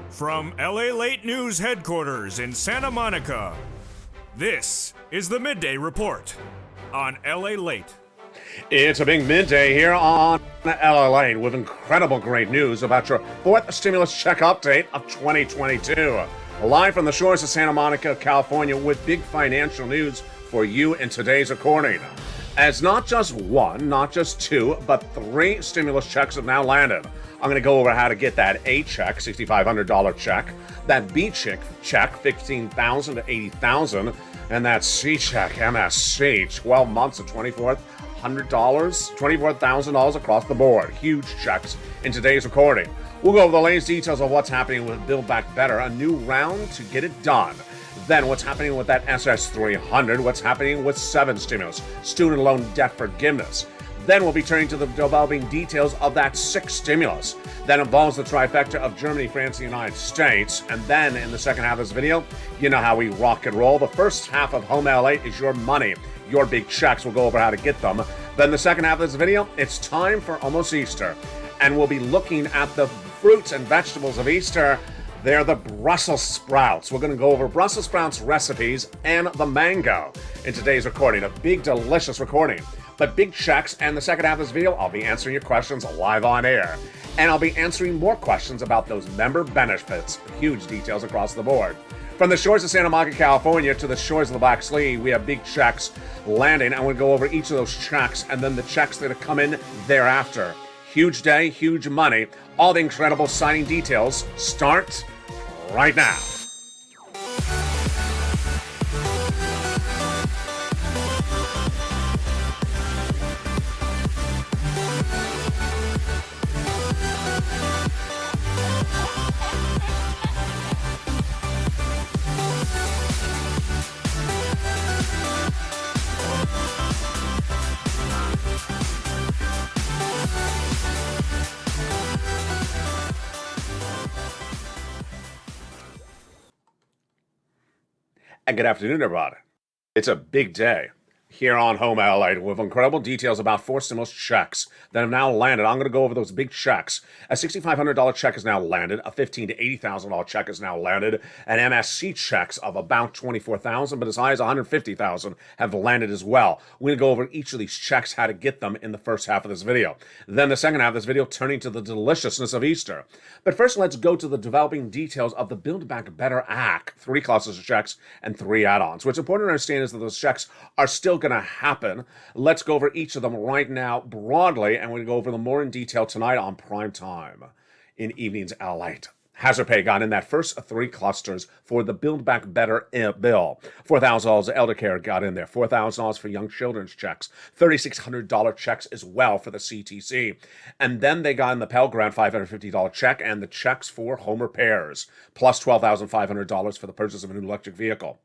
From LALATE News headquarters in Santa Monica, this is the Midday Report on LALATE. It's a big midday here on LALATE with incredible great news about your fourth stimulus check update of 2022. Live from the shores of Santa Monica, California, with big financial news for you in today's recording. As not just one, not just two, but three stimulus checks have now landed. I'm going to go over how to get that A check, $6,500 check, that B check, $15,000 to $80,000, and that C check, MSC, 12 months of $24,000 across the board. Huge checks in today's recording. We'll go over the latest details of what's happening with Build Back Better, a new round to get it done. Then what's happening with that SS300, what's happening with 7 stimulus, student loan debt forgiveness. Then we'll be turning to the developing details of that 6 stimulus. That involves the trifecta of Germany, France, and the United States. And then in the second half of this video, you know how we rock and roll. The first half of Home LA is your money, your big checks. We'll go over how to get them. Then the second half of this video, it's time for almost Easter. And we'll be looking at the fruits and vegetables of Easter. They're the Brussels sprouts. We're going to go over Brussels sprouts recipes and the mango in today's recording. A big, delicious recording. But big checks, and the second half of this video, I'll be answering your questions live on air. And I'll be answering more questions about those member benefits. Huge details across the board. From the shores of Santa Monica, California to the shores of the Black Sea, we have big checks landing. I'm going to go over each of those checks and then the checks that are coming thereafter. Huge day, huge money. All the incredible signing details start right now. And good afternoon, everybody. It's a big day here on Home LA with incredible details about 4 stimulus checks that have now landed. I'm going to go over those big checks. A $6,500 check is now landed. A $15,000 to $80,000 check is now landed. And MSC checks of about $24,000, but as high as $150,000 have landed as well. We're going to go over each of these checks, how to get them in the first half of this video. Then the second half of this video, turning to the deliciousness of Easter. But first, let's go to the developing details of the Build Back Better Act. 3 clusters of checks and 3 add-ons. What's important to understand is that those checks are still going to happen. Let's go over each of them right now broadly, and we're going to go over them more in detail tonight on prime time in Evenings LALATE. Hazard pay got in that first 3 clusters for the Build Back Better bill. $4,000 elder care got in there. $4,000 for young children's checks. $3,600 checks as well for the CTC. And then they got in the Pell Grant $550 check and the checks for home repairs, plus $12,500 for the purchase of a new electric vehicle.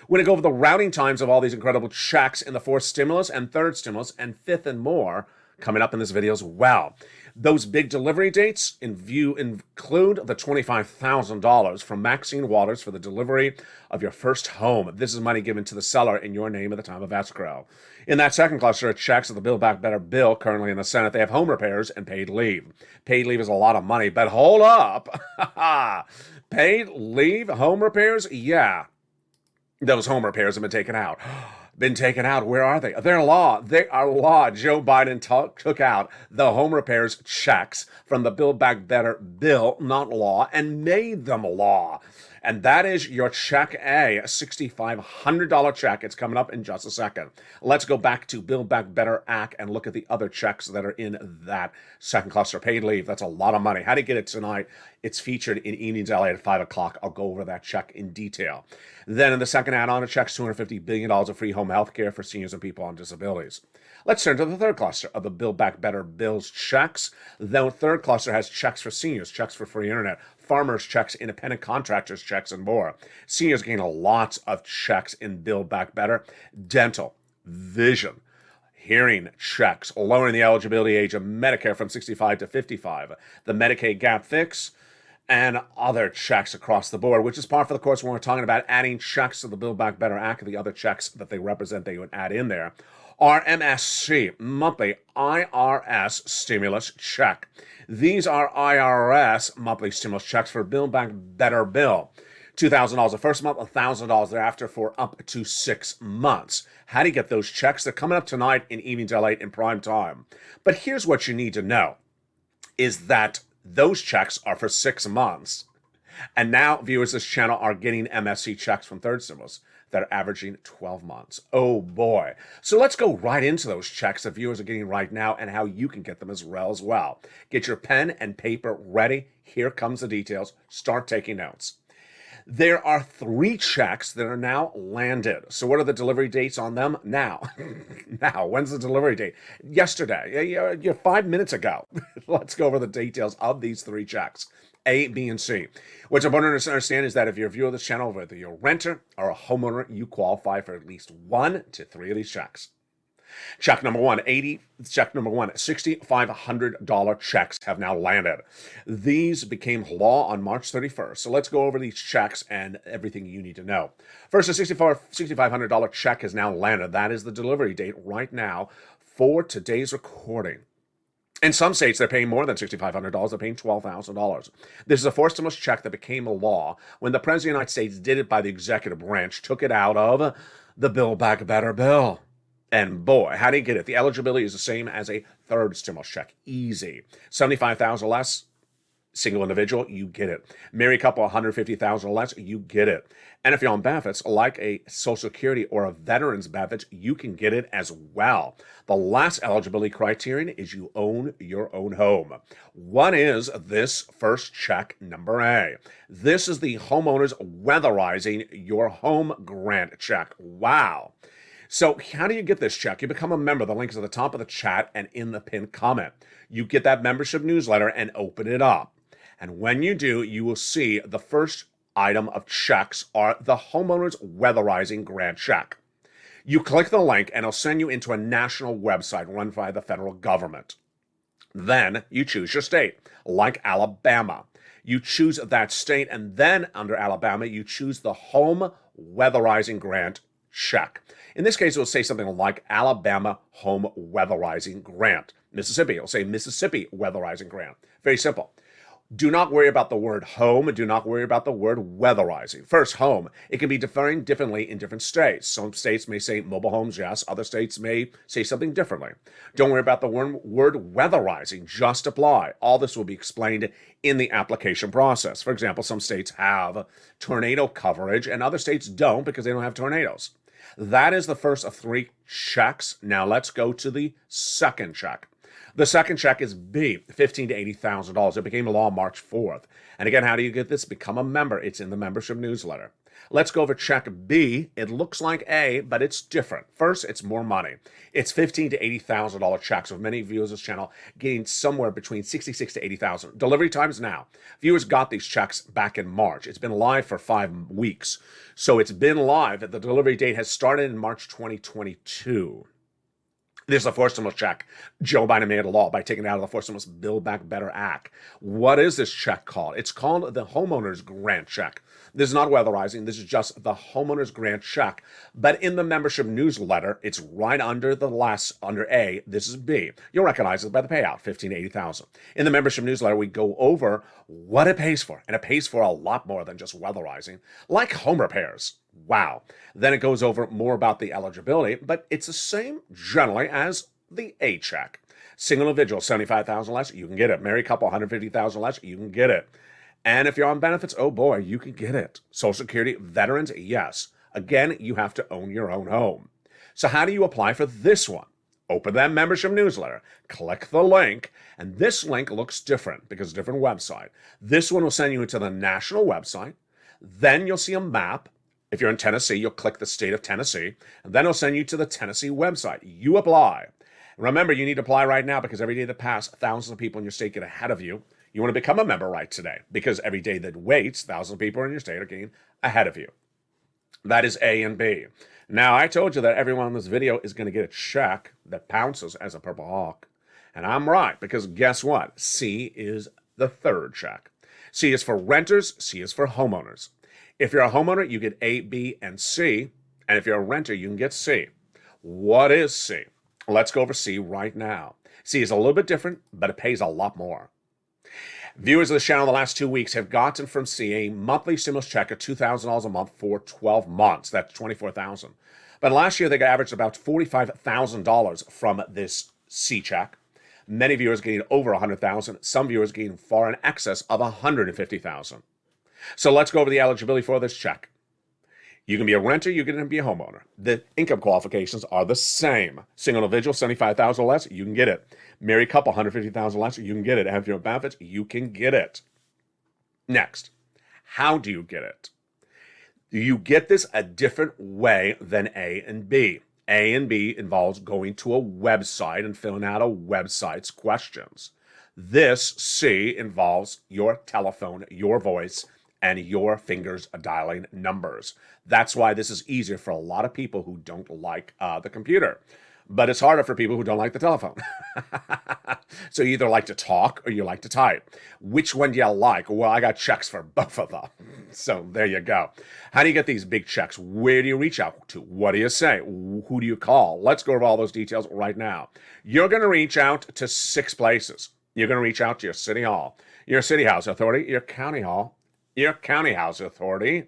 We're going to go over the routing times of all these incredible checks in the 4th stimulus and 3rd stimulus and 5th and more coming up in this video as well. Those big delivery dates include the $25,000 from Maxine Waters for the delivery of your first home. This is money given to the seller in your name at the time of escrow. In that second cluster of checks of the Build Back Better bill currently in the Senate, they have home repairs and paid leave. Paid leave is a lot of money, but hold up. Paid leave, home repairs? Yeah. Those home repairs have been taken out. Been taken out. Where are they? They're law. They are law. Joe Biden took out the home repairs checks from the Build Back Better bill, not law, and made them law. And that is your check A $6,500 check. It's coming up in just a second. Let's go back to Build Back Better Act and look at the other checks that are in that second cluster. Paid leave, that's a lot of money. How to get it tonight? It's featured in Evenings LA at 5 o'clock. I'll go over that check in detail. Then in the second add-on, it checks $250 billion of free home health care for seniors and people on disabilities. Let's turn to the third cluster of the Build Back Better bills checks. The third cluster has checks for seniors, checks for free internet, farmers' checks, independent contractors' checks, and more. Seniors gain a lot of checks in Build Back Better. Dental, vision, hearing checks, lowering the eligibility age of Medicare from 65 to 55. The Medicaid gap fix, and other checks across the board, which is part of the course when we're talking about adding checks to the Build Back Better Act, the other checks that they represent they would add in there. Our MSC, monthly IRS stimulus check. These are IRS monthly stimulus checks for Build Back Better bill. $2,000 the first month, $1,000 thereafter for up to 6 months. How do you get those checks? They're coming up tonight in Evenings LALATE in prime time. But here's what you need to know, is that those checks are for 6 months. And now viewers of this channel are getting MSC checks from third stimulus that are averaging 12 months. Oh boy. So let's go right into those checks that viewers are getting right now and how you can get them as well. Get your pen and paper ready. Here comes the details. Start taking notes. There are 3 checks that are now landed. So what are the delivery dates on them? Now. When's the delivery date? Yesterday. 5 minutes ago. Let's go over the details of these 3 checks. A, B, and C. What's important to understand is that if you're a viewer of this channel, whether you're a renter or a homeowner, you qualify for at least 1 to 3 of these checks. Check number one, $6,500 checks have now landed. These became law on March 31st. So let's go over these checks and everything you need to know. First, a $6,500 check has now landed. That is the delivery date right now for today's recording. In some states, they're paying more than $6,500. They're paying $12,000. This is a fourth stimulus check that became a law when the President of the United States did it by the executive branch, took it out of the Build Back Better bill. And boy, how do you get it? The eligibility is the same as a third stimulus check. Easy. $75,000 less, single individual, you get it. Married couple, $150,000 less, you get it. And if you're on benefits, like a Social Security or a veteran's benefits, you can get it as well. The last eligibility criterion is you own your own home. What is this first check, number A? This is the homeowners weatherizing your home grant check. Wow. So how do you get this check? You become a member. The link is at the top of the chat and in the pinned comment. You get that membership newsletter and open it up. And when you do, you will see the first item of checks are the homeowners weatherizing grant check. You click the link and it'll send you into a national website run by the federal government. Then you choose your state, like Alabama. You choose that state, and then under Alabama, you choose the home weatherizing grant check. In this case, it will say something like Alabama Home Weatherizing Grant. Mississippi, it'll say Mississippi Weatherizing Grant. Very simple. Do not worry about the word home. Do not worry about the word weatherizing. First, home. It can be defined differently in different states. Some states may say mobile homes, yes. Other states may say something differently. Don't worry about the word weatherizing. Just apply. All this will be explained in the application process. For example, some states have tornado coverage and other states don't because they don't have tornadoes. That is the first of 3 checks. Now let's go to the second check. The second check is B, $15,000 to $80,000. It became law March 4th. And again, how do you get this? Become a member. It's in the membership newsletter. Let's go over check B. It looks like A, but it's different. First, it's more money. It's $15,000 to $80,000 checks, with many viewers of this channel getting somewhere between $66,000 to $80,000. Delivery times now. Viewers got these checks back in March. It's been live for 5 weeks. So it's been live. The delivery date has started in March 2022. This is a fourth stimulus check. Joe Biden made it a law by taking it out of the fourth stimulus Build Back Better Act. What is this check called? It's called the homeowners grant check. This is not weatherizing. This is just the homeowners grant check. But in the membership newsletter, it's right under under A. This is B. You'll recognize it by the payout, $15,000 to $80,000. In the membership newsletter, we go over what it pays for. And it pays for a lot more than just weatherizing, like home repairs. Wow. Then it goes over more about the eligibility, but it's the same generally as the A check. Single individual, $75,000 less, you can get it. Married couple, $150,000 less, you can get it. And if you're on benefits, oh boy, you can get it. Social Security, veterans, yes. Again, you have to own your own home. So how do you apply for this one? Open that membership newsletter, click the link, and this link looks different because it's a different website. This one will send you to the national website. Then you'll see a map. If you're in Tennessee, you'll click the state of Tennessee, and then it'll send you to the Tennessee website. You apply. Remember, you need to apply right now because every day that passes, thousands of people in your state get ahead of you. You want to become a member right today because every day that waits, thousands of people in your state are getting ahead of you. That is A and B. Now, I told you that everyone in this video is going to get a check that pounces as a Purple Hawk. And I'm right, because guess what? C is the third check. C is for renters, C is for homeowners. If you're a homeowner, you get A, B, and C. And if you're a renter, you can get C. What is C? Let's go over C right now. C is a little bit different, but it pays a lot more. Viewers of the channel the last 2 weeks have gotten from C a monthly stimulus check of $2,000 a month for 12 months. That's $24,000. But last year they averaged about $45,000 from this C check. Many viewers getting over $100,000. Some viewers getting far in excess of $150,000. So let's go over the eligibility for this check. You can be a renter, you can be a homeowner. The income qualifications are the same. Single individual, $75,000 or less, you can get it. Married couple, $150,000 or less, you can get it. Have your benefits, you can get it. Next, how do you get it? You get this a different way than A and B. A and B involves going to a website and filling out a website's questions. This, C, involves your telephone, your voice, and your fingers dialing numbers. That's why this is easier for a lot of people who don't like the computer. But it's harder for people who don't like the telephone. So you either like to talk or you like to type. Which one do you like? Well, I got checks for both of them. So there you go. How do you get these big checks? Where do you reach out to? What do you say? Who do you call? Let's go over all those details right now. You're going to reach out to 6 places. You're going to reach out to your city hall, your city house authority, your county hall, your county house authority,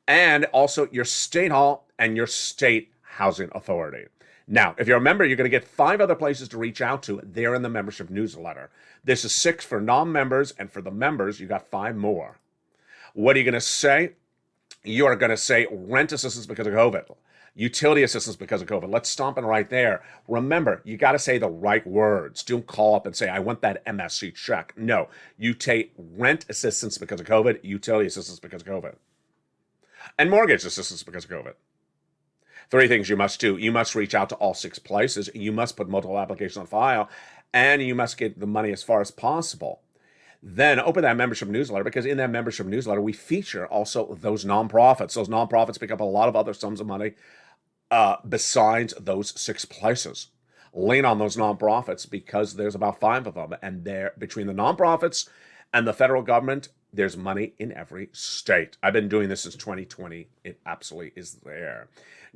and also your state hall and your state housing authority. Now, if you're a member, you're going to get 5 other places to reach out to. They're in the membership newsletter. This is 6 for non-members, and for the members, you got 5 more. What are you going to say? You are going to say rent assistance because of COVID, utility assistance because of COVID. Let's stomp it right there. Remember, you got to say the right words. Don't call up and say, I want that MSC check. No, you take rent assistance because of COVID, utility assistance because of COVID, and mortgage assistance because of COVID. 3 things you must do. You must reach out to all 6 places. You must put multiple applications on file, and you must get the money as far as possible. Then open that membership newsletter, because in that membership newsletter, we feature also those nonprofits. Those nonprofits pick up a lot of other sums of money besides those 6 places. Lean on those nonprofits because there's about 5 of them. And there, between the nonprofits and the federal government, there's money in every state. I've been doing this since 2020. It absolutely is there.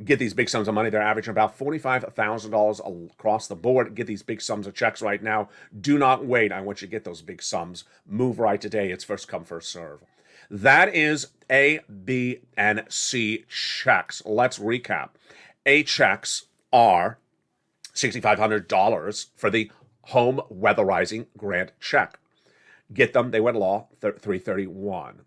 Get these big sums of money. They're averaging about $45,000 across the board. Get these big sums of checks right now. Do not wait. I want you to get those big sums. Move right today. It's first come, first serve. That is A, B, and C checks. Let's recap. A checks are $6,500 for the home weatherizing grant check. Get them. They went law 331.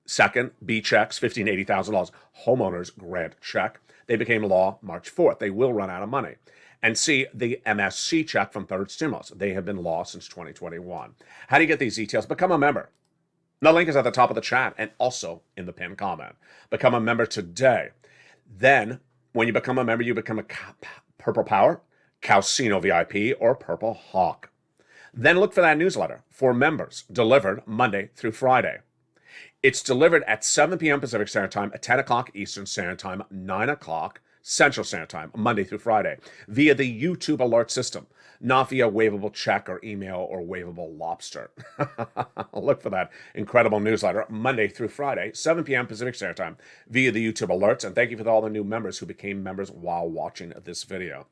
Second, B checks, $1,580,000 homeowners grant check. They became law March 4th. They will run out of money. And C, the MSC check from third stimulus. They have been law since 2021. How do you get these details? Become a member. The link is at the top of the chat and also in the pinned comment. Become a member today. Then, when you become a member, you become a Purple Power, Calcino VIP, or Purple Hawk. Then look for that newsletter for members, delivered Monday through Friday. It's delivered at 7 p.m. Pacific Standard Time, at 10 o'clock Eastern Standard Time, 9 o'clock Central Standard Time, Monday through Friday, via the YouTube alert system, not via waivable check or email or waivable lobster. Look for that incredible newsletter, Monday through Friday, 7 p.m. Pacific Standard Time, via the YouTube alerts. And thank you for all the new members who became members while watching this video.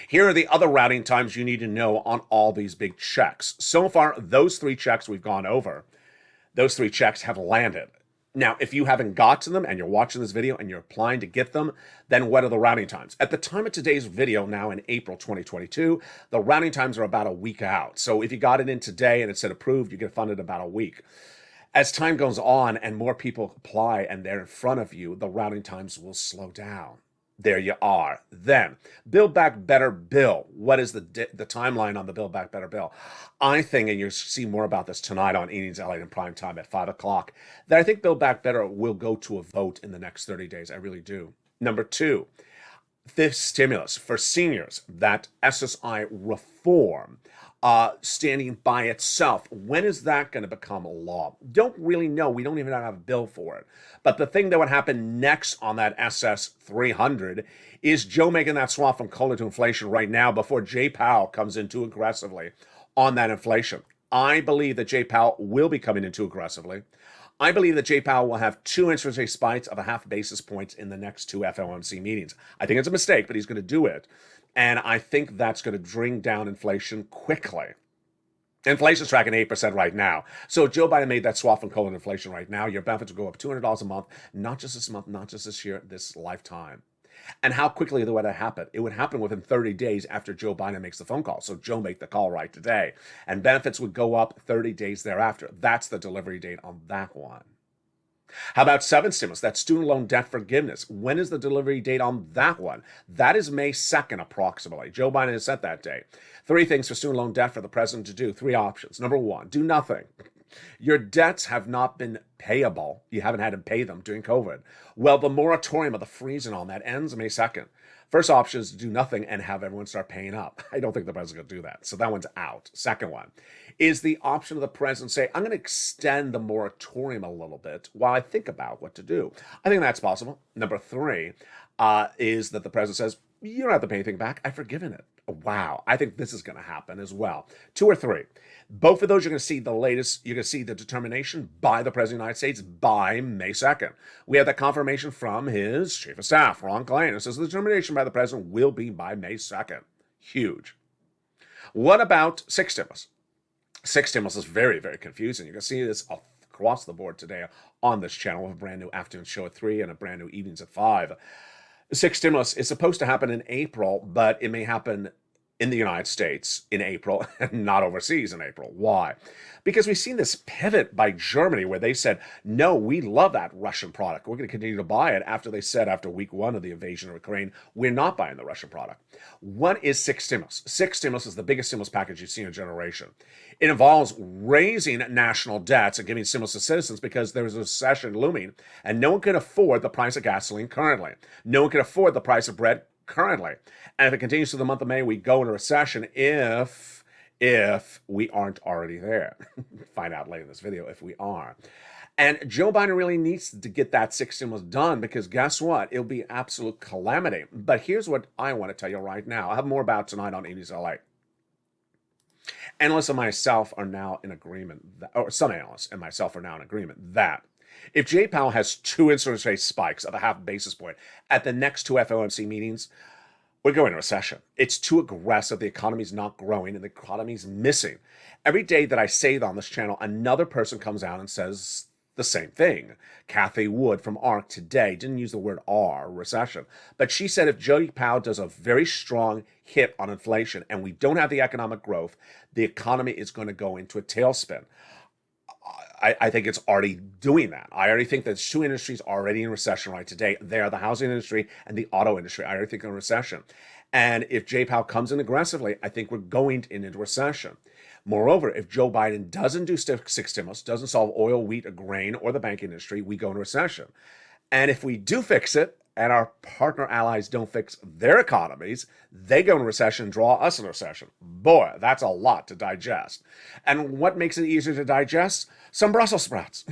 Here are the other routing times you need to know on all these big checks. So far, those 3 checks we've gone over, those 3 checks have landed. Now, if you haven't got to them and you're watching this video and you're applying to get them, then what are the routing times? At the time of today's video, now in April 2022, the routing times are about a week out. So if you got it in today and it said approved, you get funded about a week. As time goes on and more people apply and they're in front of you, the routing times will slow down. There you are. Then, Build Back Better bill. What is the timeline on the Build Back Better bill? I think, and you'll see more about this tonight on Evenings LALATE in prime time at 5 o'clock, that I think Build Back Better will go to a vote in the next 30 days. I really do. Number 2, this stimulus for seniors, that SSI reform, standing by itself. When is that going to become a law? Don't really know. We don't even have a bill for it. But the thing that would happen next on that SS 300 is Joe making that swap from COLA to inflation right now before Jay Powell comes in too aggressively on that inflation. I believe that Jay Powell will be coming in too aggressively. I believe that Jay Powell will have 2 interest rate spikes of a half basis points in the next 2 FOMC meetings. I think it's a mistake, but he's going to do it. And I think that's going to bring down inflation quickly. Inflation's tracking 8% right now. So if Joe Biden made that swap from colon inflation right now, your benefits will go up $200 a month, not just this month, not just this year, this lifetime. And how quickly would that happen? It would happen within 30 days after Joe Biden makes the phone call. So Joe make the call right today. And benefits would go up 30 days thereafter. That's the delivery date on that one. How about 7 stimulus? That's student loan debt forgiveness. When is the delivery date on that one? That is May 2nd, approximately. Joe Biden has set that date. 3 things for student loan debt for the president to do. 3 options. Number 1, do nothing. Your debts have not been payable. You haven't had to pay them during COVID. Well, the moratorium of the freezing on that ends May 2nd. First option is to do nothing and have everyone start paying up. I don't think the president's going to do that. So that one's out. Second one is the option of the president say, I'm going to extend the moratorium a little bit while I think about what to do. I think that's possible. Number 3 is that the president says, you don't have to pay anything back. I've forgiven it. Wow. I think this is going to happen as well. 2 or 3. Both of those, you're going to see the latest, you're going to see the determination by the President of the United States by May 2nd. We have that confirmation from his chief of staff, Ron Klain. It says the determination by the president will be by May 2nd. Huge. What about 6 stimulus? 6 stimulus is very, very confusing. You can see this across the board today on this channel with a brand new afternoon show at 3 and a brand new evenings at 5. 6 stimulus is supposed to happen in April, but it may happen in the United States in April and not overseas in April. Why? Because we've seen this pivot by Germany where they said, no, we love that Russian product. We're going to continue to buy it after they said after week 1 of the invasion of Ukraine, we're not buying the Russian product. What is 6 stimulus? 6 stimulus is the biggest stimulus package you've seen in a generation. It involves raising national debts and giving stimulus to citizens because there is a recession looming and no one can afford the price of gasoline currently. No one can afford the price of bread currently. And if it continues through the month of May, we go into recession if we aren't already there. Find out later in this video if we are. And Joe Biden really needs to get that 6 stimulus done because guess what? It'll be absolute calamity. But here's what I want to tell you right now. I'll have more about tonight on 80s LA. Analysts and myself are now in agreement, or some analysts and myself are now in agreement that if Jay Powell has 2 interest rate spikes of a half basis point at the next 2 FOMC meetings, we're going into recession. It's too aggressive. The economy's not growing and the economy's missing. Every day that I say that on this channel, another person comes out and says the same thing. Kathy Wood from ARC today didn't use the word R, recession, but she said if Jay Powell does a very strong hit on inflation and we don't have the economic growth, the economy is going to go into a tailspin. I think it's already doing that. I already think that 2 industries are already in recession right today. They are the housing industry and the auto industry. I already think in recession. And if Jay Powell comes in aggressively, I think we're going into recession. Moreover, if Joe Biden doesn't do 6 stimulus, doesn't solve oil, wheat, or grain, or the banking industry, we go into recession. And if we do fix it, and our partner allies don't fix their economies, they go into recession, draw us into recession. Boy, that's a lot to digest. And what makes it easier to digest? Some Brussels sprouts.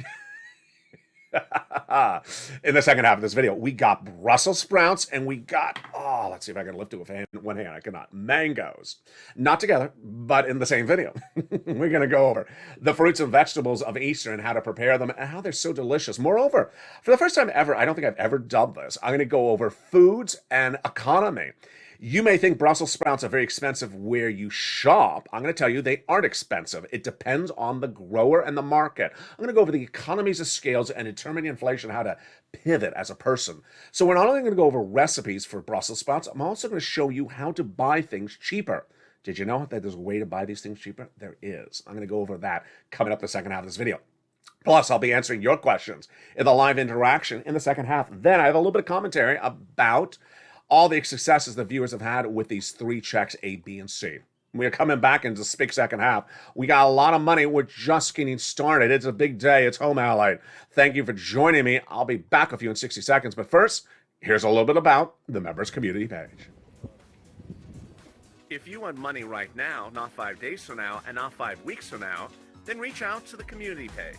In the second half of this video, we got Brussels sprouts and we got, let's see if I can lift it with one hand. I cannot. Mangoes. Not together, but in the same video. We're going to go over the fruits and vegetables of Easter and how to prepare them and how they're so delicious. Moreover, for the first time ever, I don't think I've ever done this, I'm going to go over foods and economy. You may think Brussels sprouts are very expensive where you shop. I'm going to tell you they aren't expensive. It depends on the grower and the market. I'm going to go over the economies of scales and determining inflation, how to pivot as a person. So we're not only going to go over recipes for Brussels sprouts, I'm also going to show you how to buy things cheaper. Did you know that there's a way to buy these things cheaper? There is. I'm going to go over that coming up the second half of this video. Plus, I'll be answering your questions in the live interaction in the second half. Then I have a little bit of commentary about all the successes the viewers have had with these 3 checks, A, B, and C. We are coming back into the big second half. We got a lot of money. We're just getting started. It's a big day. It's home LA. Thank you for joining me. I'll be back with you in 60 seconds. But first, here's a little bit about the members community page. If you want money right now, not 5 days from now, and not 5 weeks from now, then reach out to the community page.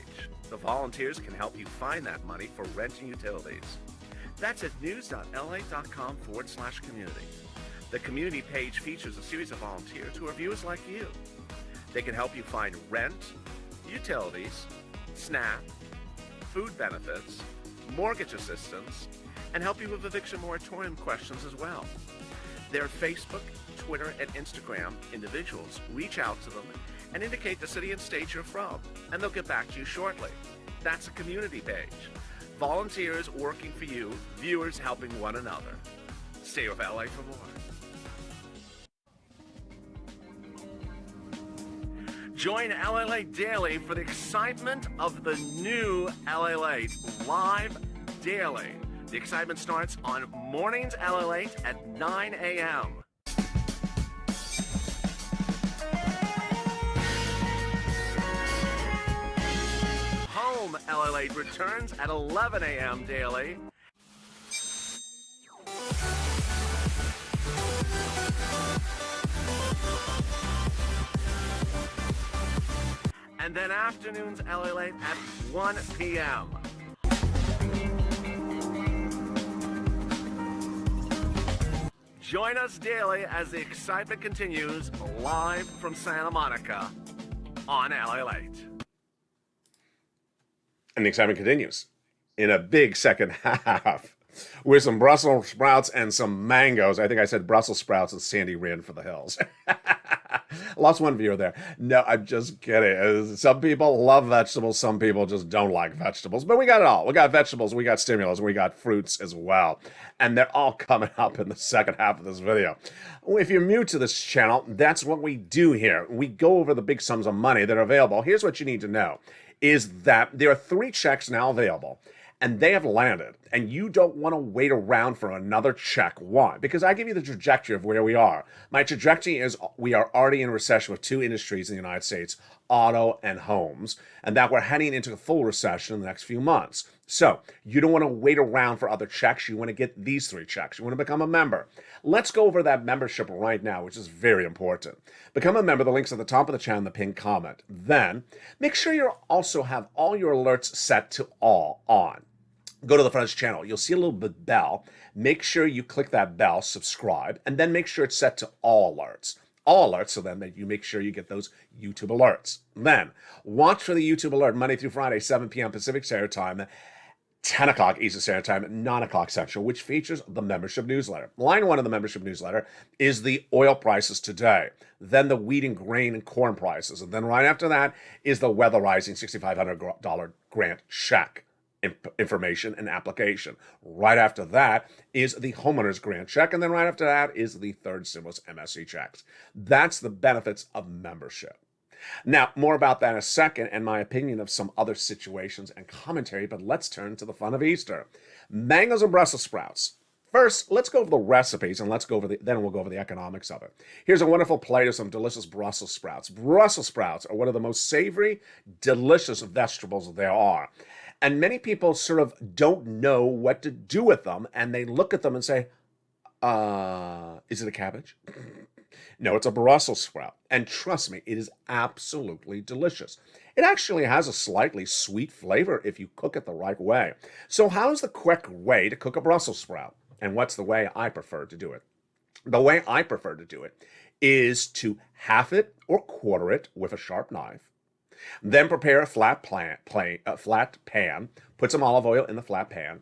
The volunteers can help you find that money for rent and utilities. That's at news.la.com/community. The community page features a series of volunteers who are viewers like you. They can help you find rent, utilities, SNAP, food benefits, mortgage assistance, and help you with eviction moratorium questions as well. Their Facebook, Twitter, and Instagram individuals reach out to them and indicate the city and state you're from, and they'll get back to you shortly. That's a community page. Volunteers working for you, viewers helping one another. Stay with LA for more. Join LALATE Daily for the excitement of the new LALATE live daily. The excitement starts on mornings LALATE at 9 a.m. Home LALATE returns at 11 a.m. daily. And then afternoons LALATE at 1 p.m. Join us daily as the excitement continues live from Santa Monica on LALATE. And the excitement continues in a big second half with some Brussels sprouts and some mangoes. I think I said Brussels sprouts and Sandy ran for the hills. Lost one viewer there. No, I'm just kidding. Some people love vegetables. Some people just don't like vegetables. But we got it all. We got vegetables. We got stimulus. We got fruits as well. And they're all coming up in the second half of this video. If you're new to this channel, that's what we do here. We go over the big sums of money that are available. Here's what you need to know, is that there are 3 checks now available. And they have landed, and you don't want to wait around for another check. Why? Because I give you the trajectory of where we are. My trajectory is we are already in recession with 2 industries in the United States, auto and homes, and that we're heading into a full recession in the next few months. So you don't want to wait around for other checks. You want to get these 3 checks. You want to become a member. Let's go over that membership right now, which is very important. Become a member. The link's at the top of the channel in the pinned comment. Then make sure you also have all your alerts set to all on. Go to the front channel. You'll see a little bit bell. Make sure you click that bell, subscribe, and then make sure it's set to all alerts. All alerts, so then that you make sure you get those YouTube alerts. Then watch for the YouTube alert Monday through Friday, 7 p.m. Pacific Standard Time, 10 o'clock Eastern Standard Time, 9 o'clock Central, which features the membership newsletter. Line 1 of the membership newsletter is the oil prices today, then the wheat and grain and corn prices, and then right after that is the weatherizing $6,500 grant check information and application. Right after that is the homeowner's grant check, and then right after that is the third stimulus MSC checks. That's the benefits of membership. Now, more about that in a second and my opinion of some other situations and commentary, but let's turn to the fun of Easter. Mangoes and Brussels sprouts. First, let's go over the recipes and then we'll go over the economics of it. Here's a wonderful plate of some delicious Brussels sprouts. Brussels sprouts are one of the most savory, delicious vegetables there are. And many people sort of don't know what to do with them, and they look at them and say, is it a cabbage? No, it's a Brussels sprout. And trust me, it is absolutely delicious. It actually has a slightly sweet flavor if you cook it the right way. So how's the quick way to cook a Brussels sprout? And what's the way I prefer to do it? The way I prefer to do it is to half it or quarter it with a sharp knife. Then prepare a flat pan, put some olive oil in the flat pan,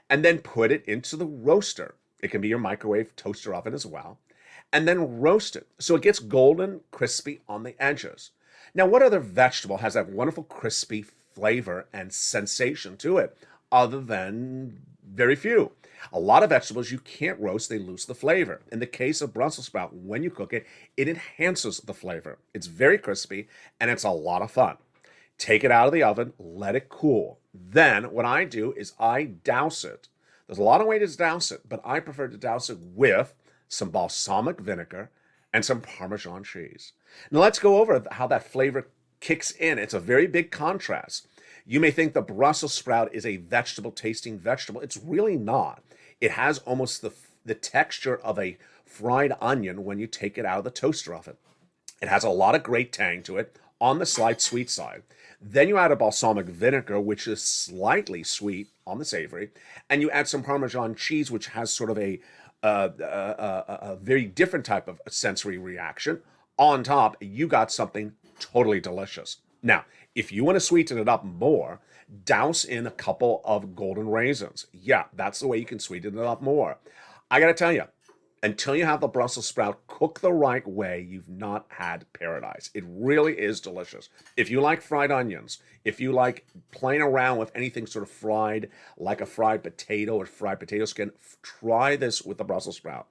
and then put it into the roaster. It can be your microwave toaster oven as well. And then roast it so it gets golden, crispy on the edges. Now, what other vegetable has that wonderful crispy flavor and sensation to it other than very few? A lot of vegetables you can't roast, they lose the flavor. In the case of Brussels sprout, when you cook it, it enhances the flavor. It's very crispy and it's a lot of fun. Take it out of the oven, let it cool. Then what I do is I douse it. There's a lot of ways to douse it, but I prefer to douse it with some balsamic vinegar and some Parmesan cheese. Now let's go over how that flavor kicks in. It's a very big contrast. You may think the Brussels sprout is a vegetable-tasting vegetable. It's really not. It has almost the texture of a fried onion when you take it out of the toaster oven. It has a lot of great tang to it on the slight sweet side. Then you add a balsamic vinegar, which is slightly sweet on the savory, and you add some Parmesan cheese, which has sort of a very different type of sensory reaction. On top, you got something totally delicious. Now, If you want to sweeten it up more, douse in a couple of golden raisins. Yeah, that's the way you can sweeten it up more. I got to tell you, until you have the Brussels sprout cooked the right way, you've not had paradise. It really is delicious. If you like fried onions, if you like playing around with anything sort of fried, like a fried potato or fried potato skin, try this with the Brussels sprout.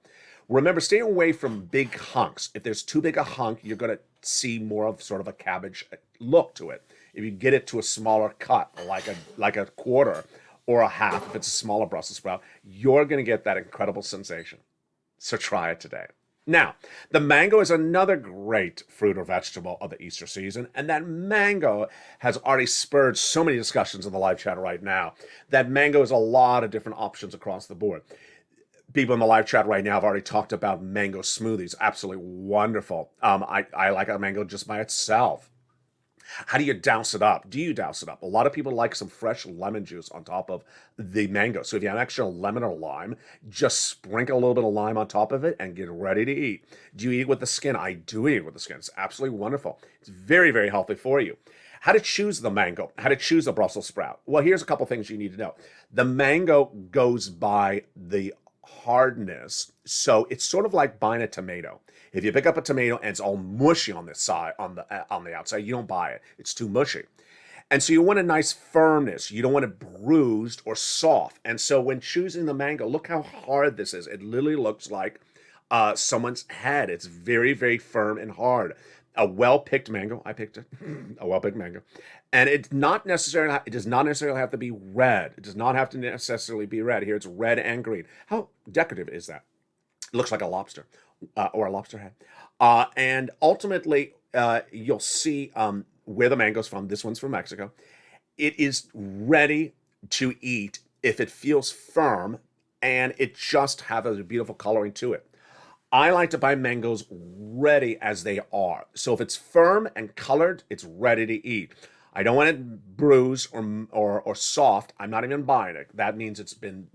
Remember, stay away from big hunks. If there's too big a hunk, you're going to see more of sort of a cabbage look to it. If you get it to a smaller cut, like a quarter or a half, if it's a smaller Brussels sprout, you're going to get that incredible sensation. So try it today. Now, the mango is another great fruit or vegetable of the Easter season, and that mango has already spurred so many discussions in the live chat right now. That mango is a lot of different options across the board. People in the live chat right now have already talked about mango smoothies. Absolutely wonderful. I like a mango just by itself. How do you douse it up? Do you douse it up? A lot of people like some fresh lemon juice on top of the mango. So if you have extra lemon or lime, just sprinkle a little bit of lime on top of it and get ready to eat. Do you eat with the skin? I do eat with the skin. It's absolutely wonderful. It's very, very healthy for you. How to choose the mango? How to choose a Brussels sprout? Well, here's a couple things you need to know. The mango goes by the hardness, so it's sort of like buying a tomato. If you pick up a tomato and it's all mushy on the side, on the outside, you don't buy it. It's too mushy. And so you want a nice firmness. You don't want it bruised or soft. And so when choosing the mango, look how hard this is. It literally looks like someone's head. It's very, very firm and hard. A well-picked mango. I picked it. A well-picked mango. And it does not necessarily have to be red. It does not have to necessarily be red. Here it's red and green. How decorative is that? It looks like a lobster or a lobster head. And ultimately, you'll see where the mango's from. This one's from Mexico. It is ready to eat if it feels firm and it just has a beautiful coloring to it. I like to buy mangoes ready as they are. So if it's firm and colored, it's ready to eat. I don't want it bruised or soft. I'm not even buying it. That means it's been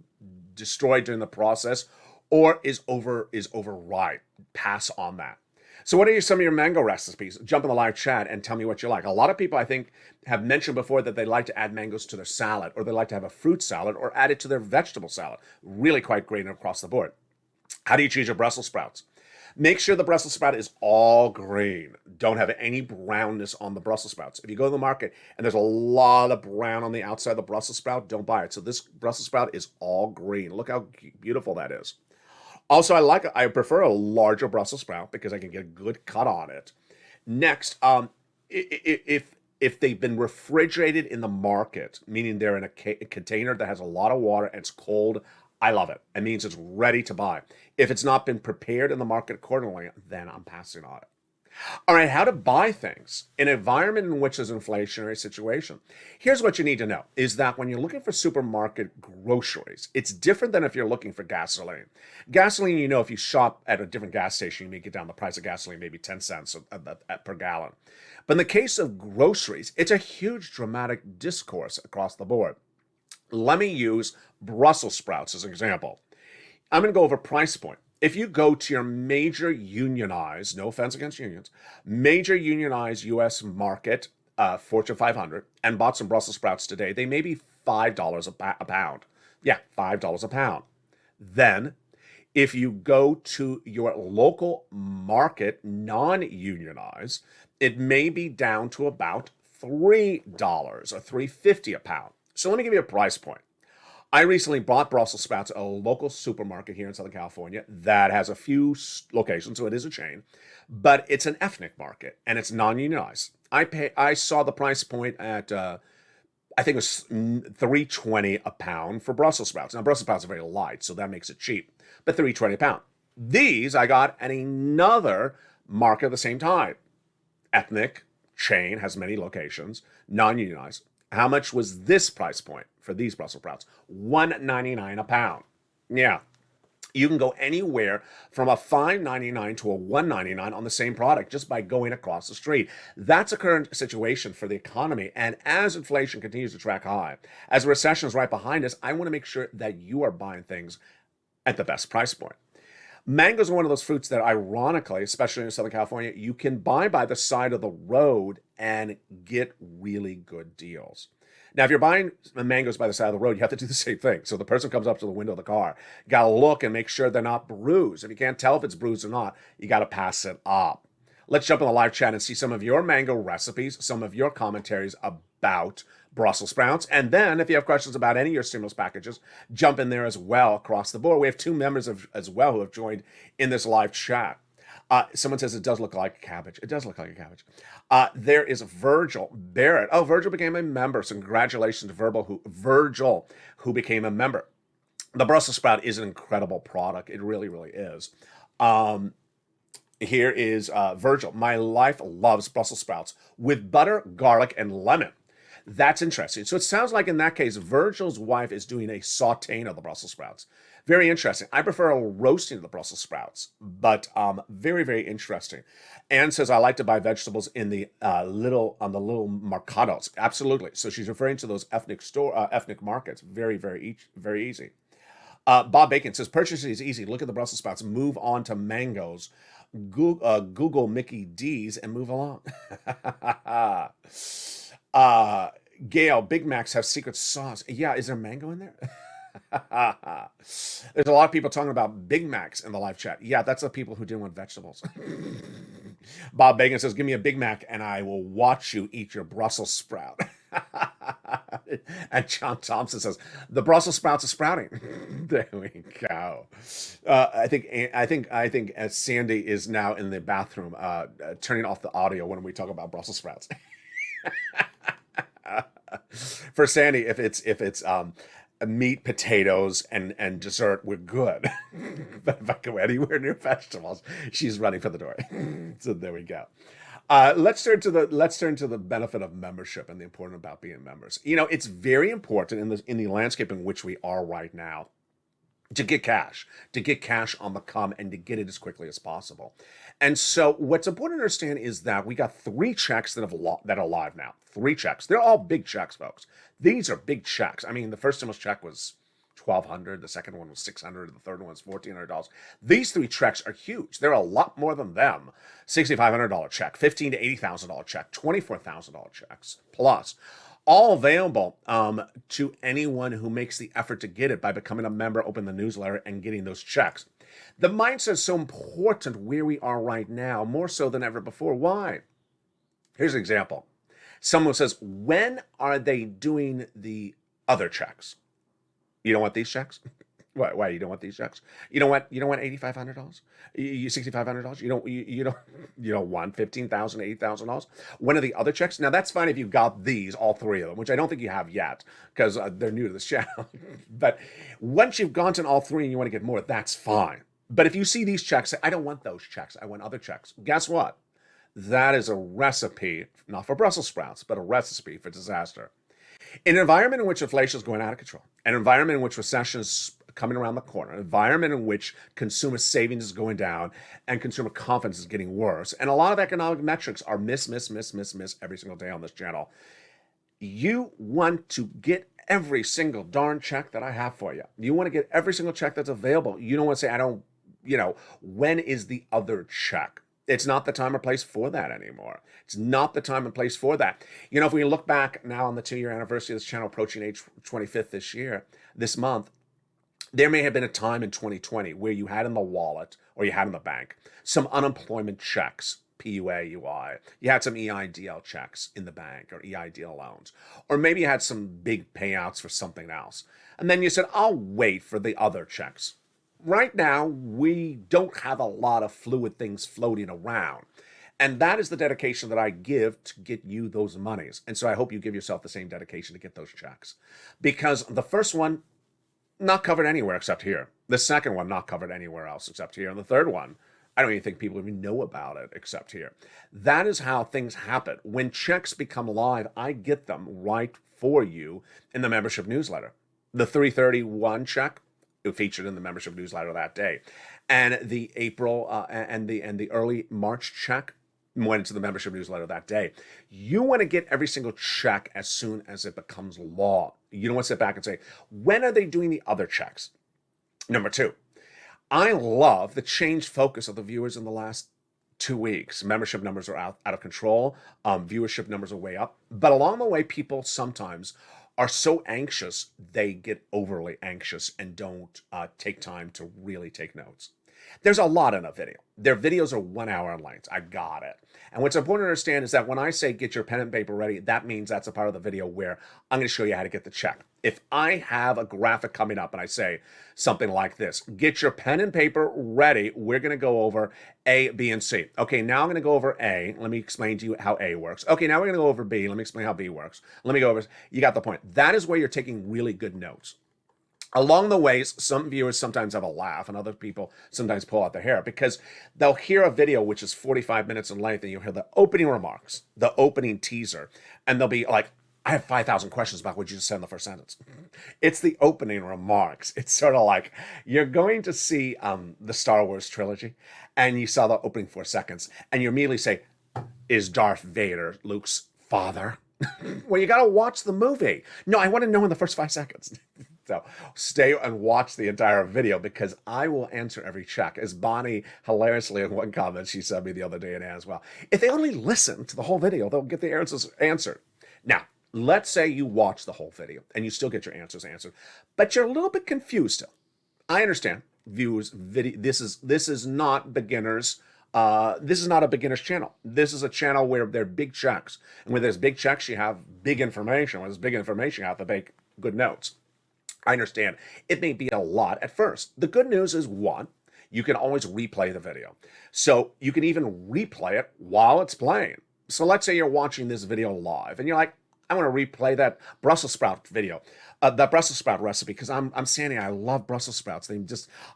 destroyed during the process or is overripe. Pass on that. So what are some of your mango recipes? Jump in the live chat and tell me what you like. A lot of people, I think, have mentioned before that they like to add mangoes to their salad, or they like to have a fruit salad, or add it to their vegetable salad. Really quite great across the board. How do you choose your Brussels sprouts? Make sure the Brussels sprout is all green. Don't have any brownness on the Brussels sprouts. If you go to the market and there's a lot of brown on the outside of the Brussels sprout, don't buy it. So this Brussels sprout is all green. Look how beautiful that is. Also, I prefer a larger Brussels sprout because I can get a good cut on it. Next, if they've been refrigerated in the market, meaning they're in a container that has a lot of water and it's cold, I love it. It means it's ready to buy. If it's not been prepared in the market accordingly, then I'm passing on it. All right, how to buy things in an environment in which there's an inflationary situation. Here's what you need to know, is that when you're looking for supermarket groceries, it's different than if you're looking for gasoline. Gasoline, if you shop at a different gas station, you may get down the price of gasoline maybe 10 cents per gallon. But in the case of groceries, it's a huge dramatic discourse across the board. Let me use Brussels sprouts as an example. I'm going to go over price point. If you go to your major unionized, no offense against unions, major unionized U.S. market, Fortune 500, and bought some Brussels sprouts today, they may be $5 a pound. Yeah, $5 a pound. Then, if you go to your local market, non-unionized, it may be down to about $3 or $3.50 a pound. So let me give you a price point. I recently bought Brussels sprouts at a local supermarket here in Southern California that has a few locations, so it is a chain, but it's an ethnic market and it's non-unionized. I saw the price point at I think it was $3.20 a pound for Brussels sprouts. Now Brussels sprouts are very light, so that makes it cheap, but $3.20 a pound. These I got at another market at the same time. Ethnic chain, has many locations, non-unionized. How much was this price point for these Brussels sprouts? $1.99 a pound. Yeah, you can go anywhere from a $5.99 to a $1.99 on the same product just by going across the street. That's a current situation for the economy. And as inflation continues to track high, as a recession is right behind us, I want to make sure that you are buying things at the best price point. Mangoes are one of those fruits that, ironically, especially in Southern California, you can buy by the side of the road and get really good deals. Now, if you're buying mangoes by the side of the road, you have to do the same thing. So the person comes up to the window of the car, you got to look and make sure they're not bruised. If you can't tell if it's bruised or not, you got to pass it up. Let's jump in the live chat and see some of your mango recipes, some of your commentaries about Brussels sprouts. And then if you have questions about any of your stimulus packages, jump in there as well across the board. We have two members as well who have joined in this live chat. Someone says it does look like a cabbage. It does look like a cabbage. There is Virgil Barrett. Oh, Virgil became a member. So congratulations to Virgil, who became a member. The Brussels sprout is an incredible product. It really, really is. Here is Virgil. My life loves Brussels sprouts with butter, garlic, and lemon. That's interesting. So it sounds like in that case, Virgil's wife is doing a sauteing of the Brussels sprouts. Very interesting. I prefer a roasting of the Brussels sprouts, but very, very interesting. Anne says, I like to buy vegetables in the little mercados. Absolutely. So she's referring to those ethnic markets. Very, very, very easy. Bob Bacon says, purchasing is easy. Look at the Brussels sprouts. Move on to mangoes. Google Mickey D's and move along. Gail, Big Macs have secret sauce. Yeah, is there mango in there? There's a lot of people talking about Big Macs in the live chat. Yeah, that's the people who didn't want vegetables. Bob Bacon says, give me a Big Mac and I will watch you eat your Brussels sprout. And John Thompson says, the Brussels sprouts are sprouting. There we go. I think Sandy is now in the bathroom turning off the audio when we talk about Brussels sprouts. For Sandy, if it's meat, potatoes, and dessert, we're good. But if I go anywhere near vegetables, she's running for the door. So there we go. Let's turn to the benefit of membership and the importance about being members. You know, it's very important in the landscape in which we are right now to get cash on the come and to get it as quickly as possible. And so what's important to understand is that we got 3 checks that are live now. 3 checks. They're all big checks, folks. These are big checks. I mean, the first stimulus check was $1,200. The second one was $600. The third one was $1,400. These 3 checks are huge. They're a lot more than them. $6,500 check, $15,000 to $80,000 check, $24,000 checks plus. All available to anyone who makes the effort to get it by becoming a member, open the newsletter, and getting those checks. The mindset is so important where we are right now, more so than ever before. Why? Here's an example. Someone says, when are they doing the other checks? You don't want these checks? Why you don't want these checks? You don't want $8,500? $6,500? You don't want $15,000, $8,000? When are the other checks? Now that's fine if you've got these, all 3 of them, which I don't think you have yet because they're new to this channel. But once you've gotten all 3 and you want to get more, that's fine. But if you see these checks, say, I don't want those checks. I want other checks. Guess what? That is a recipe, not for Brussels sprouts, but a recipe for disaster. In an environment in which inflation is going out of control, an environment in which recession is coming around the corner, an environment in which consumer savings is going down and consumer confidence is getting worse, and a lot of economic metrics are miss every single day on this channel, you want to get every single darn check that I have for you. You want to get every single check that's available. You don't want to say, when is the other check? It's not the time or place for that anymore. It's not the time and place for that. If we look back now on the 2-year anniversary of this channel approaching age 25th this month, there may have been a time in 2020 where you had in the wallet or you had in the bank some unemployment checks, PUA, UI. You had some EIDL checks in the bank or EIDL loans. Or maybe you had some big payouts for something else. And then you said, I'll wait for the other checks. Right now, we don't have a lot of fluid things floating around. And that is the dedication that I give to get you those monies. And so I hope you give yourself the same dedication to get those checks. Because the first one, not covered anywhere except here. The second one, not covered anywhere else except here. And the third one, I don't even think people even know about it except here. That is how things happen. When checks become live, I get them right for you in the membership newsletter. The 331 check, it featured in the membership newsletter that day, and the April and the early March check went into the membership newsletter that day. You want to get every single check as soon as it becomes law. You don't want to sit back and say, when are they doing the other checks? Number 2, I love the changed focus of the viewers in the last 2 weeks. Membership numbers are out of control. Viewership numbers are way up. But along the way, people sometimes are so anxious, they get overly anxious and don't take time to really take notes. There's a lot in a video. Their videos are 1 hour in length. I got it. And what's important to understand is that when I say get your pen and paper ready, that means that's a part of the video where I'm going to show you how to get the check. If I have a graphic coming up and I say something like this, get your pen and paper ready, we're going to go over A, B, and C. Okay, now I'm going to go over A. Let me explain to you how A works. Okay, now we're going to go over B. Let me explain how B works. Let me go over, you got the point. That is where you're taking really good notes. Along the ways, some viewers sometimes have a laugh and other people sometimes pull out their hair because they'll hear a video which is 45 minutes in length and you'll hear the opening remarks, the opening teaser, and they'll be like, I have 5,000 questions about what you just said in the first sentence. It's the opening remarks. It's sort of like you're going to see the Star Wars trilogy and you saw the opening 4 seconds and you immediately say, is Darth Vader Luke's father? Well, you got to watch the movie. No, I want to know in the first 5 seconds. So stay and watch the entire video because I will answer every check. As Bonnie hilariously in one comment she sent me the other day and as well. If they only listen to the whole video, they'll get the answers answered. Now, let's say you watch the whole video and you still get your answers answered, but you're a little bit confused still. I understand. Viewers, this is not beginners. This is not a beginner's channel. This is a channel where there are big checks. And when there's big checks, you have big information. When there's big information, you have to make good notes. I understand. It may be a lot at first. The good news is, one, you can always replay the video. So you can even replay it while it's playing. So let's say you're watching this video live and you're like, I want to replay that Brussels sprout video, that Brussels sprout recipe, because I'm Sandy. I love Brussels sprouts.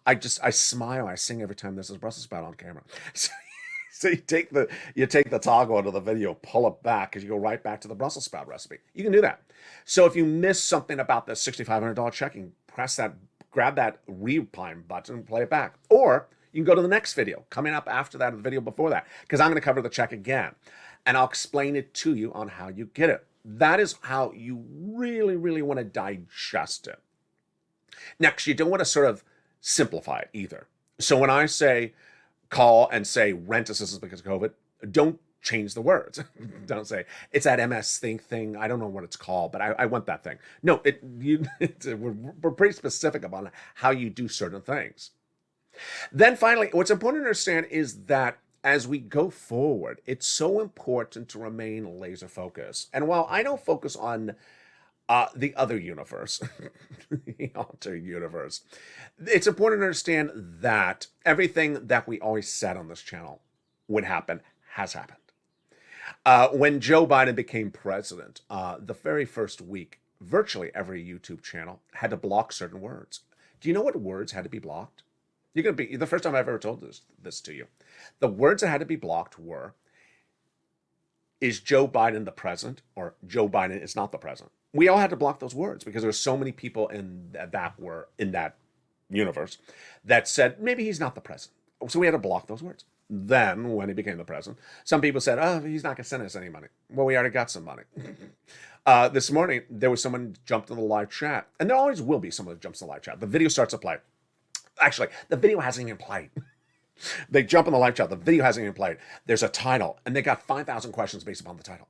I smile. I sing every time there's a Brussels sprout on camera. So you take the toggle out of the video, pull it back, because you go right back to the Brussels sprout recipe. You can do that. So if you miss something about the $6,500 checking, grab that rewind button and play it back. Or you can go to the next video coming up after that, the video before that, because I'm going to cover the check again. And I'll explain it to you on how you get it. That is how you really, really want to digest it. Next, you don't want to sort of simplify it either. So when I say call and say rent assistance because of COVID, don't change the words. Don't say it's that MS thing. I don't know what it's called, but I want that thing. No, we're pretty specific about how you do certain things. Then finally, what's important to understand is that as we go forward, it's so important to remain laser focused. And while I don't focus on the other universe, the alter universe, it's important to understand that everything that we always said on this channel would happen has happened. When Joe Biden became president, the very first week, virtually every YouTube channel had to block certain words. Do you know what words had to be blocked? You're going to be the first time I've ever told this to you. The words that had to be blocked were, is Joe Biden the president, or Joe Biden is not the president? We all had to block those words because there were so many people that were in that universe that said maybe he's not the president. So we had to block those words. Then, when he became the president, some people said, oh, he's not going to send us any money. Well, we already got some money. This morning, there was someone jumped in the live chat, and there always will be someone that jumps in the live chat. The video starts to play. Actually, the video hasn't even played. They jump in the live chat. The video hasn't even played. There's a title, and they got 5,000 questions based upon the title.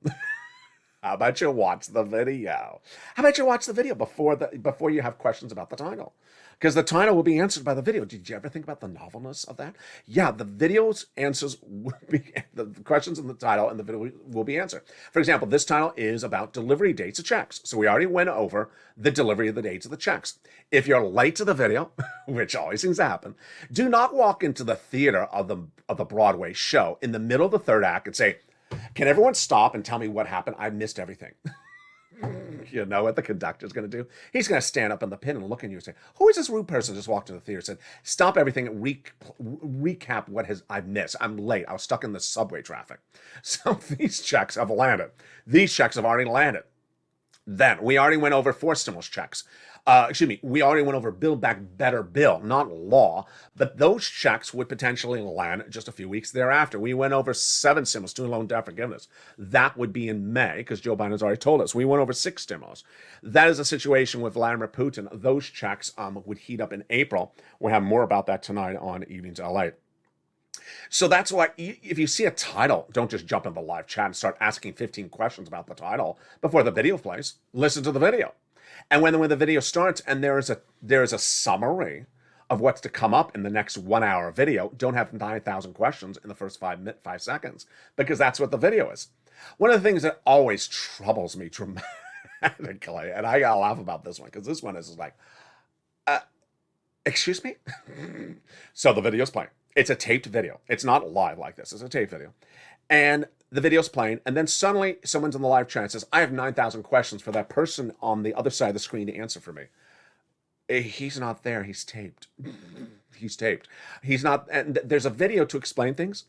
How about you watch the video? How about you watch the video before you have questions about the title? Because the title will be answered by the video. Did you ever think about the novelness of that? Yeah, the video's answers will be, the questions in the title and the video will be answered. For example, this title is about delivery dates of checks. So we already went over the delivery of the dates of the checks. If you're late to the video, which always seems to happen, do not walk into the theater of the Broadway show in the middle of the third act and say, can everyone stop and tell me what happened? I missed everything. You know what the conductor's going to do? He's going to stand up in the pit and look at you and say, who is this rude person just walked in the theater and said, stop everything and recap what I've missed. I'm late. I was stuck in the subway traffic. So these checks have landed. These checks have already landed. Then we already went over 4 stimulus checks. We already went over Build Back Better bill, not law, but those checks would potentially land just a few weeks thereafter. We went over 7 stimulus, student loan debt forgiveness. That would be in May, because Joe Biden's already told us. We went over 6 stimulus. That is a situation with Vladimir Putin. Those checks would heat up in April. We'll have more about that tonight on Evenings LA. So that's why if you see a title, don't just jump in the live chat and start asking 15 questions about the title before the video plays. Listen to the video. And when the video starts and there is a summary of what's to come up in the next 1 hour video, don't have 9,000 questions in the first 5 seconds, because that's what the video is. One of the things that always troubles me dramatically, and I gotta laugh about this one, because this one is like, excuse me? So the video's playing. It's a taped video. It's not live like this. It's a taped video. And the video's playing, and then suddenly someone's in the live chat and says, I have 9,000 questions for that person on the other side of the screen to answer for me. He's not there. He's taped. He's taped. He's not, and there's a video to explain things.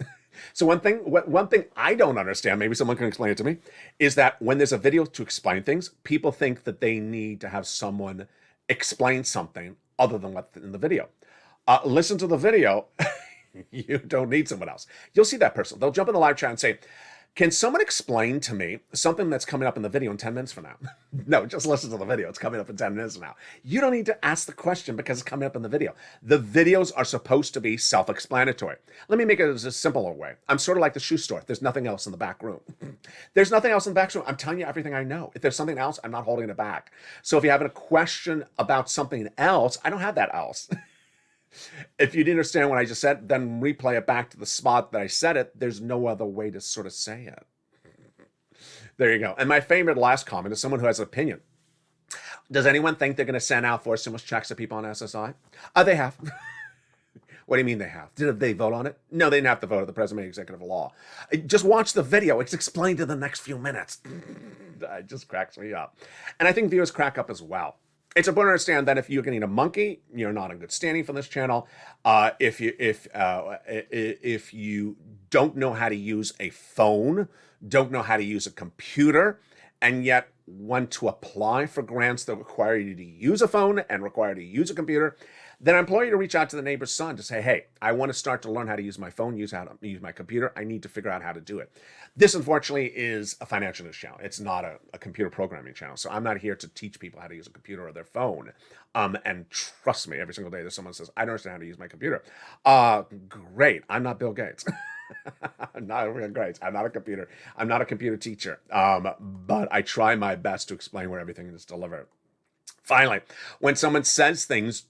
So one thing I don't understand, maybe someone can explain it to me, is that when there's a video to explain things, people think that they need to have someone explain something other than what's in the video. Listen to the video. You don't need someone else. You'll see that person. They'll jump in the live chat and say, can someone explain to me something that's coming up in the video in 10 minutes from now? No, just listen to the video. It's coming up in 10 minutes from now. You don't need to ask the question because it's coming up in the video. The videos are supposed to be self-explanatory. Let me make it a simpler way. I'm sort of like the shoe store. There's nothing else in the back room. There's nothing else in the back room. I'm telling you everything I know. If there's something else, I'm not holding it back. So if you have a question about something else, I don't have that else. If you didn't understand what I just said, then replay it back to the spot that I said it. There's no other way to sort of say it. There you go. And my favorite last comment is someone who has an opinion. Does anyone think they're going to send out 4 stimulus checks to people on SSI? They have. What do you mean they have? Did they vote on it? No, they didn't have to vote. The president made executive law. Just watch the video. It's explained in the next few minutes. It just cracks me up. And I think viewers crack up as well. It's important to understand that if you're getting a monkey, you're not in good standing for this channel. If you don't know how to use a phone, don't know how to use a computer, and yet want to apply for grants that require you to use a phone and require you to use a computer, then I implore you to reach out to the neighbor's son to say, hey, I want to start to learn how to use my phone, use my computer. I need to figure out how to do it. This, unfortunately, is a financial news channel. It's not a computer programming channel. So I'm not here to teach people how to use a computer or their phone. And trust me, every single day there's someone who says, I don't understand how to use my computer. Great. I'm not Bill Gates. I'm not great. I'm not a computer teacher. But I try my best to explain where everything is delivered. Finally, when someone says things,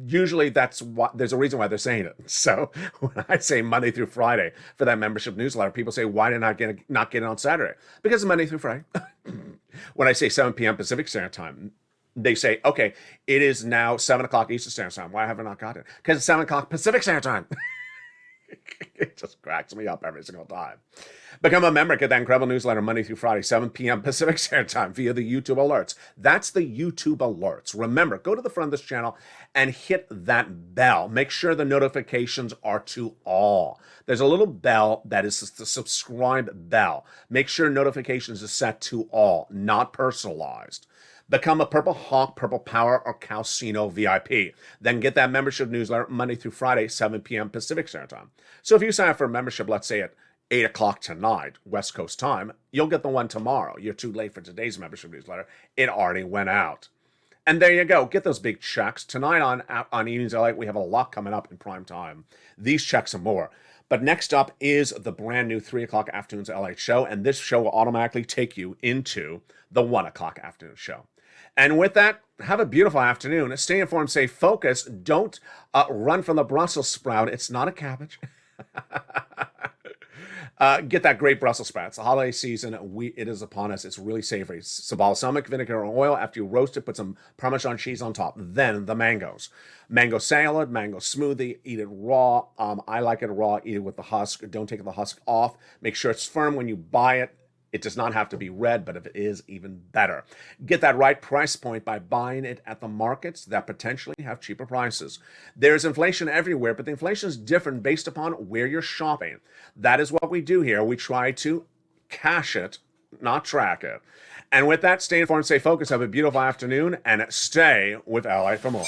usually there's a reason why they're saying it. So when I say Monday through Friday for that membership newsletter, people say, why did I not get it on Saturday? Because it's Monday through Friday. When I say 7 p.m. Pacific Standard Time, they say, okay, it is now 7 o'clock Eastern Standard Time. Why have I not got it? Because it's 7 o'clock Pacific Standard Time. It just cracks me up every single time. Become a member. Get that incredible newsletter Monday through Friday, 7 p.m. Pacific Standard Time via the YouTube alerts. That's the YouTube alerts. Remember, go to the front of this channel and hit that bell. Make sure the notifications are to all. There's a little bell that is the subscribe bell. Make sure notifications is set to all, not personalized. Become a Purple Hawk, Purple Power, or Calcino VIP. Then get that membership newsletter Monday through Friday, 7 p.m. Pacific Standard Time. So if you sign up for a membership, let's say at 8 o'clock tonight, West Coast time, you'll get the one tomorrow. You're too late for today's membership newsletter. It already went out. And there you go. Get those big checks. Tonight on Evenings LA, we have a lot coming up in prime time. These checks and more. But next up is the brand new 3 o'clock afternoons LA show. And this show will automatically take you into the 1 o'clock afternoon show. And with that, have a beautiful afternoon. Stay informed, stay focused. Don't run from the Brussels sprout. It's not a cabbage. Get that great Brussels sprouts. The holiday season, it is upon us. It's really savory. Some balsamic vinegar or oil. After you roast it, put some Parmesan cheese on top. Then the mangoes. Mango salad, mango smoothie. Eat it raw. I like it raw. Eat it with the husk. Don't take the husk off. Make sure it's firm when you buy it. It does not have to be red, but if it is, even better. Get that right price point by buying it at the markets that potentially have cheaper prices. There's inflation everywhere, but the inflation is different based upon where you're shopping. That is what we do here. We try to cash it not track it. And with that, stay informed, stay focused, have a beautiful afternoon, and stay with LALATE for more.